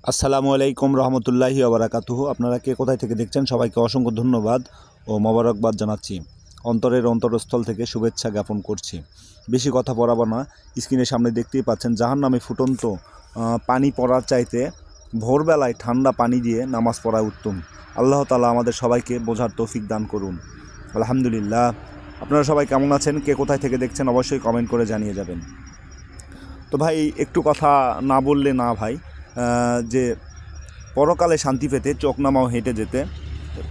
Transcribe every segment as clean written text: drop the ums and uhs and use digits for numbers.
আসসালামু আলাইকুম রহমতুল্লাহি ওবারাকাতুহু। আপনারা কে কোথায় থেকে দেখছেন সবাইকে অসংখ্য ধন্যবাদ ও মোবারকবাদ জানাচ্ছি। অন্তরের অন্তরস্থল থেকে শুভেচ্ছা জ্ঞাপন করছি। বেশি কথা বলাবো না, স্ক্রিনের সামনে দেখতেই পাচ্ছেন জাহান্নামে ফুটন্ত পানি পড়ার চাইতে ভোরবেলায় ঠান্ডা পানি দিয়ে নামাজ পড়া উত্তম। আল্লাহ তাআলা আমাদের সবাইকে বোঝার তৌফিক দান করুন। আলহামদুলিল্লাহ। আপনারা সবাই কেমন আছেন, কে কোথায় থেকে দেখছেন অবশ্যই কমেন্ট করে জানিয়ে যাবেন। তো ভাই একটু কথা না বললে না ভাই, যে পরকালে শান্তি পেতে চোখ নামাও হেঁটে যেতে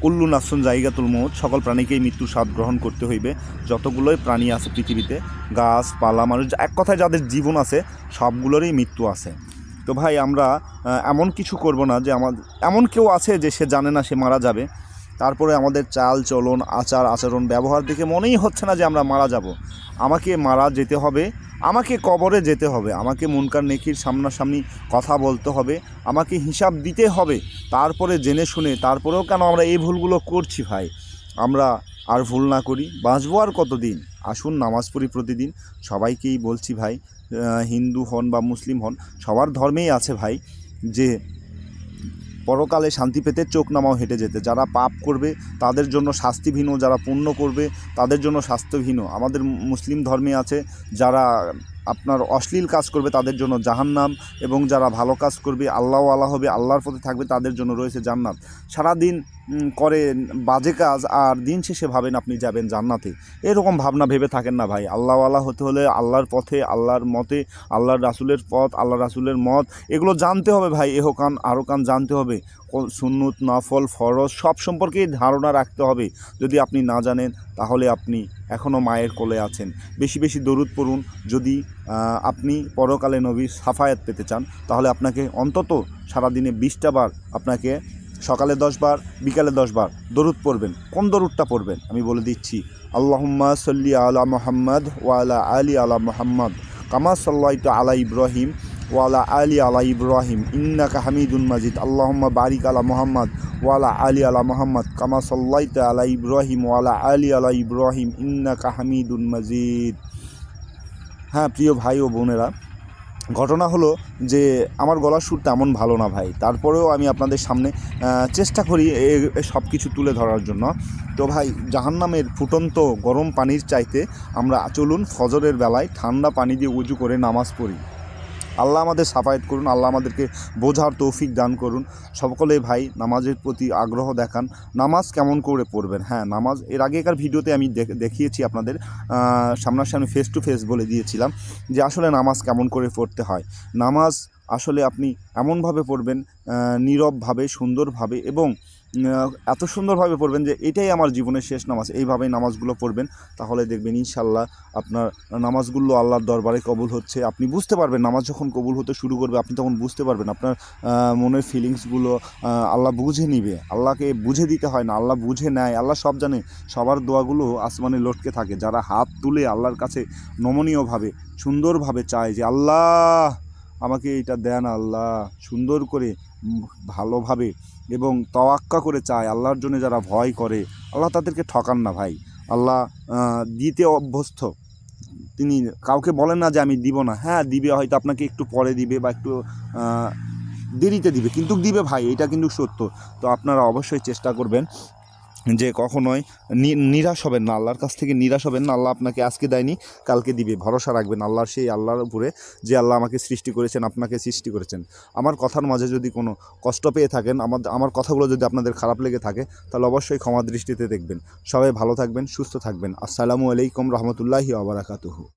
কুল্লু নাফসুন জায়গাতুল মউত, সকল প্রাণীকেই মৃত্যুর স্বাদ গ্রহণ করতে হইবে। যতগুলোই প্রাণী আছে পৃথিবীতে, গাছ পালা মানুষ, এক কথায় যাদের জীবন আছে সবগুলোরই মৃত্যু আছে। তো ভাই আমরা এমন কিছু করব না যে এমন কেউ আছে যে সে জানে না সে মারা যাবে, তারপরে আমাদের চাল চলন আচার আচরণ ব্যবহার দেখে মনেই হচ্ছে না যে আমরা মারা যাব। আমাকে মারা যেতে হবে, আমাকে কবরে যেতে হবে, আমাকে মুনকার নেকির সামনাসামনি কথা বলতে হবে, আমাকে হিসাব দিতে হবে। তারপরে জেনে শুনে তারপরেও কেন আমরা এই ভুলগুলো করছি ভাই? আমরা আর ভুল না করি, বাঁচবো আর কতদিন? আসুন নামাজ পড়ি প্রতিদিন। সবাইকেই বলছি ভাই, হিন্দু হন বা মুসলিম হন, সবার ধর্মেই আছে ভাই যে পরকালে শান্তি পেতে চোখ নামাও হেঁটে যেতে। যারা পাপ করবে তাদের জন্য শাস্তি ভিন্ন, যারা পুণ্য করবে তাদের জন্য শাস্তি ভিন্ন। আমাদের মুসলিম ধর্মে আছে যারা আপনার অশ্লীল কাজ করবে তাদের জন্য জাহান্নাম, এবং যারা ভালো কাজ করবে আল্লাহওয়ালা হবে, আল্লাহর পথে থাকবে, তাদের জন্য রয়েছে জান্নাত। সারাদিন করে বাজে কাজ আর দিন শেষে ভাবেন আপনি যাবেন জান্নাতে, এরকম ভাবনা ভেবে থাকেন না ভাই। আল্লাহওয়ালা হতে হলে আল্লাহর পথে, আল্লাহর মতে, আল্লাহর রাসূলের পথ, আল্লাহর রাসূলের মত, এগুলো জানতে হবে ভাই। এহকান আরকান জানতে হবে, সুন্নত নফল ফরজ সব সম্পর্কেই ধারণা রাখতে হবে। যদি আপনি না জানেন তাহলে আপনি এখনও মায়ের কোলে আছেন। বেশি বেশি দরুদ পড়ুন। যদি আপনি পরকালে নবীর সাফায়াত পেতে চান তাহলে আপনাকে অন্তত সারাদিনে 20টা বার, আপনাকে সকালে 10 বার বিকালে 10 বার দরুদ পড়বেন। কোন দরুদটা পড়বেন আমি বলে দিচ্ছি। আল্লাহুম্মা সাল্লি আলা মুহাম্মাদ ওয়া আলা আলি আলা মুহাম্মাদ কামা সাল্লাইতু আলা ইব্রাহিম ওয়া আলা আলি আলা ইব্রাহিম ইন্নাকা হামিদুন মাজিদ। আল্লাহুম্মা বারিক আলা মুহাম্মাদ ওয়া আলা আলি আলা মুহাম্মাদ কামা সাল্লাইতু আলা ইব্রাহিম ওয়া আলা আলি আলা ইব্রাহিম ইন্নাকা হামিদুন মাজিদ। হ্যাঁ প্রিয় ভাই ও বোনেরা, ঘটনা হলো যে আমার গলার সুর তেমন ভালো না ভাই, তারপরেও আমি আপনাদের সামনে চেষ্টা করি সব কিছু তুলে ধরার জন্য। তো ভাই জাহান্নামের ফুটন্ত গরম পানির চাইতে আমরা চলুন ফজরের বেলায় ঠান্ডা পানি দিয়ে উজু করে নামাজ পড়ি। আল্লাহ আমাদের সাফায়াত করুন, আল্লাহ আমাদেরকে বোঝার তৌফিক দান করুন। সকলে ভাই নামাজের প্রতি আগ্রহ দেখান। নামাজ কেমন করে পড়বেন? হ্যাঁ, নামাজ এর আগেকার ভিডিওতে আমি দেখিয়েছি আপনাদের, সামনাসামনি ফেস টু ফেস বলে দিয়েছিলাম যে আসলে নামাজ কেমন করে পড়তে হয়। নামাজ আসলে আপনি এমনভাবে পড়বেন, নীরবভাবে, সুন্দরভাবে, এবং এত সুন্দরভাবে পড়বেন যে এটাই আমার জীবনের শেষ নামাজ, এইভাবেই নামাজগুলো পড়বেন। তাহলে দেখবেন ইনশাল্লাহ আপনার নামাজগুলো আল্লাহর দরবারে কবুল হচ্ছে। আপনি বুঝতে পারবেন নামাজ যখন কবুল হতে শুরু করবে, আপনি তখন বুঝতে পারবেন আপনার মনের ফিলিংসগুলো আল্লাহ বুঝে নিবে। আল্লাহকে বুঝে দিতে হয় না, আল্লাহ বুঝে নেয়। আল্লাহ সব জানে। সবার দোয়াগুলো আসমানে লটকে থাকে। যারা হাত তুলে আল্লাহর কাছে নমনীয়ভাবে সুন্দরভাবে চায় যে আল্লাহ আমাকে এটা দেন, আল্লাহ সুন্দর করে ভালোভাবে এবং তাওয়াক্কা করে চায়, আল্লাহর জন্য যারা ভয় করে, আল্লাহ তাদেরকে ঠকান না ভাই। আল্লাহ দিতে অভ্যস্ত। তিনি কাউকে বলেন না যে আমি দিব না। হ্যাঁ দিবে, হয়তো আপনাকে একটু পরে দিবে বা একটু দেরিতে দিবে, কিন্তু দিবে ভাই, এটা কিন্তু সত্য। তো আপনারা অবশ্যই চেষ্টা করবেন যে কখনোই নিরাশ হবেন না, আল্লাহর কাছ থেকে নিরাশ হবেন না। আল্লাহ আপনাকে আজকে দেয়নি, কালকে দিবে। ভরসা রাখবেন আল্লাহর, সেই আল্লাহর উপরে যে আল্লাহ আমাকে সৃষ্টি করেছেন, আপনাকে সৃষ্টি করেছেন। আমার কথার মাঝে যদি কোনো কষ্ট পেয়ে থাকেন, আমার কথাগুলো যদি আপনাদের খারাপ লেগে থাকে, তাহলে অবশ্যই ক্ষমা দৃষ্টিতে দেখবেন। সবাই ভালো থাকবেন, সুস্থ থাকবেন। আসসালামু আলাইকুম রহমতুল্লাহি ওয়া বারাকাতুহু।